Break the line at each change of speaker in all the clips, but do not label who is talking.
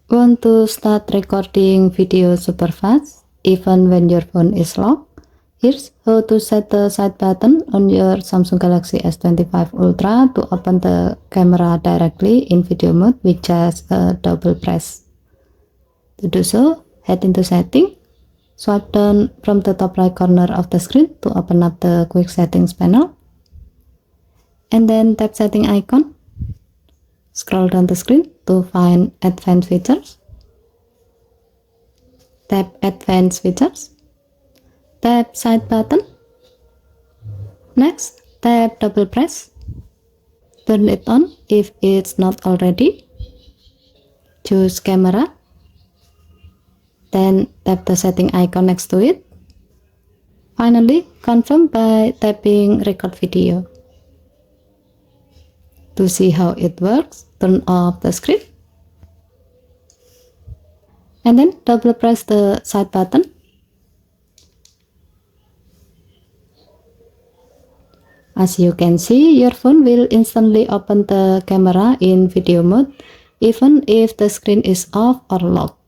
Want to start recording video super fast, even when your phone is locked? Here's how to set the side button on your Samsung Galaxy S25 Ultra to open the camera directly in video mode with just a double press. To do so, head into Setting, swipe down from the top right corner of the screen to open up the Quick Settings panel, and then tap Setting icon. Scroll down the screen to find Advanced Features. Tap Advanced Features. Tap Side button. Next, tap double press. Turn it on if it's not already. Choose Camera. Then tap the setting icon next to it. Finally, confirm by tapping Record Video. To see how it works, turn off the screen. And then double press the side button. As you can see, your phone will instantly open the camera in video mode even if the screen is off or locked.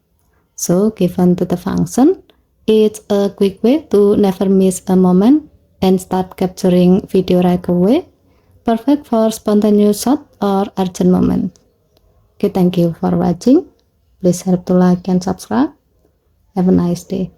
So, given to the function, it's a quick way to never miss a moment and start capturing video right away. Perfect for spontaneous shot or urgent moment. Okay, thank you for watching. Please help to like and subscribe. Have a nice day.